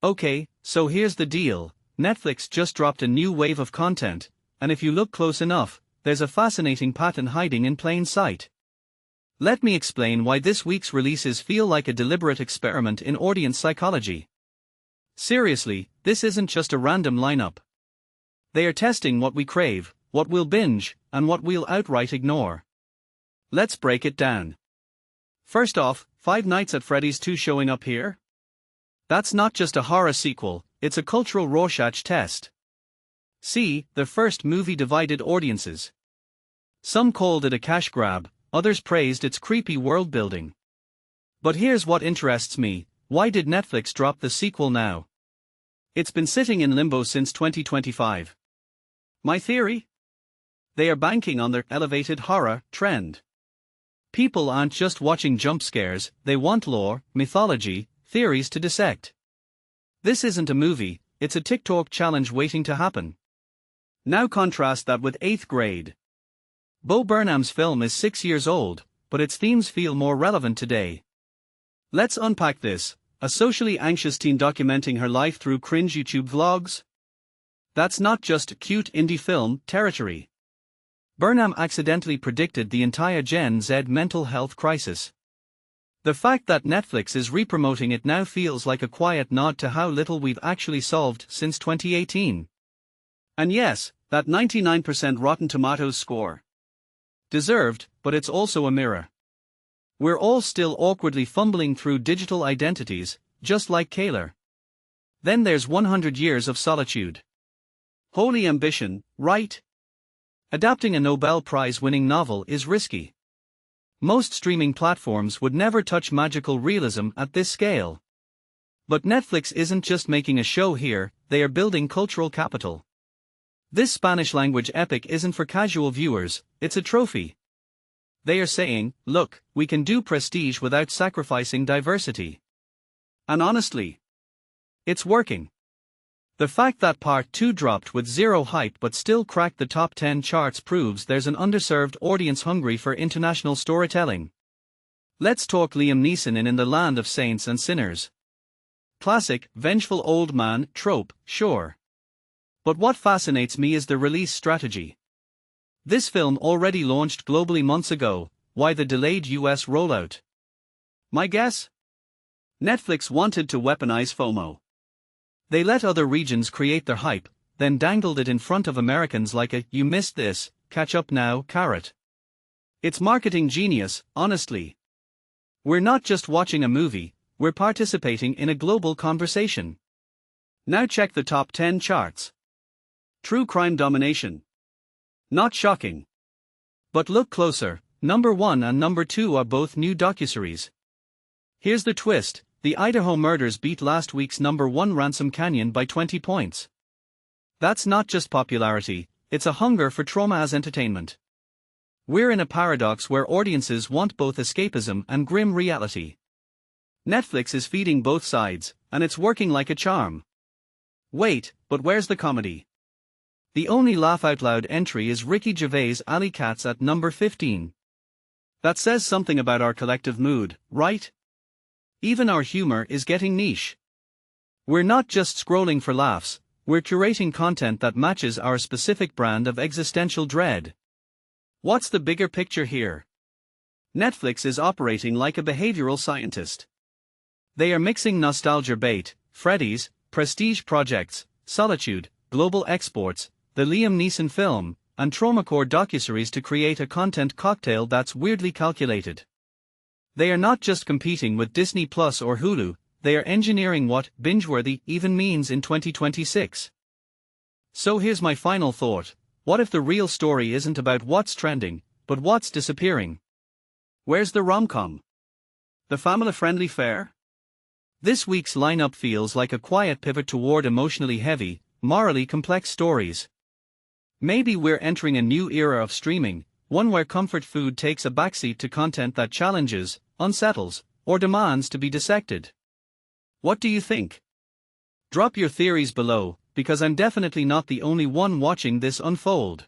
Okay, so here's the deal. Netflix just dropped a new wave of content, and if you look close enough, there's a fascinating pattern hiding in plain sight. Let me explain why this week's releases feel like a deliberate experiment in audience psychology. Seriously, this isn't just a random lineup. They are testing what we crave, what we'll binge, and what we'll outright ignore. Let's break it down. First off, Five Nights at Freddy's 2 showing up here? That's not just a horror sequel, it's a cultural Rorschach test. See, the first movie divided audiences. Some called it a cash grab, others praised its creepy world building. But here's what interests me: why did Netflix drop the sequel now? It's been sitting in limbo since 2025. My theory? They are banking on their elevated horror trend. People aren't just watching jump scares, they want lore, mythology, theories to dissect. This isn't a movie, it's a TikTok challenge waiting to happen. Now contrast that with 8th grade. Bo Burnham's film is 6 years old, but its themes feel more relevant today. Let's unpack this: a socially anxious teen documenting her life through cringe YouTube vlogs? That's not just cute indie film territory. Burnham accidentally predicted the entire Gen Z mental health crisis. The fact that Netflix is re-promoting it now feels like a quiet nod to how little we've actually solved since 2018. And yes, that 99% Rotten Tomatoes score. Deserved, but it's also a mirror. We're all still awkwardly fumbling through digital identities, just like Kayler. Then there's 100 Years of Solitude. Holy ambition, right? Adapting a Nobel Prize-winning novel is risky. Most streaming platforms would never touch magical realism at this scale. But Netflix isn't just making a show here, they are building cultural capital. This Spanish-language epic isn't for casual viewers, it's a trophy. They are saying, look, we can do prestige without sacrificing diversity. And honestly, it's working. The fact that Part 2 dropped with zero hype but still cracked the top 10 charts proves there's an underserved audience hungry for international storytelling. Let's talk Liam Neeson in the Land of Saints and Sinners. Classic, vengeful old man trope, sure. But what fascinates me is the release strategy. This film already launched globally months ago, why the delayed US rollout? My guess? Netflix wanted to weaponize FOMO. They let other regions create their hype, then dangled it in front of Americans like a "you missed this, catch up now" carrot. It's marketing genius, honestly. We're not just watching a movie, we're participating in a global conversation. Now check the top 10 charts. True crime domination. Not shocking. But look closer, number 1 and number 2 are both new docuseries. Here's the twist: the Idaho murders beat last week's number 1 Ransom Canyon by 20 points. That's not just popularity, it's a hunger for trauma as entertainment. We're in a paradox where audiences want both escapism and grim reality. Netflix is feeding both sides, and it's working like a charm. Wait, but where's the comedy? The only laugh-out-loud entry is Ricky Gervais' Alley Cats at number 15. That says something about our collective mood, right? Even our humor is getting niche. We're not just scrolling for laughs, we're curating content that matches our specific brand of existential dread. What's the bigger picture here? Netflix is operating like a behavioral scientist. They are mixing nostalgia bait, Freddy's, prestige projects, Solitude, global exports, the Liam Neeson film, and traumacore docuseries to create a content cocktail that's weirdly calculated. They are not just competing with Disney Plus or Hulu, they are engineering what binge-worthy even means in 2026. So here's my final thought: what if the real story isn't about what's trending, but what's disappearing? Where's the rom-com? The family-friendly fare? This week's lineup feels like a quiet pivot toward emotionally heavy, morally complex stories. Maybe we're entering a new era of streaming, one where comfort food takes a backseat to content that challenges, unsettles, or demands to be dissected. What do you think? Drop your theories below, because I'm definitely not the only one watching this unfold.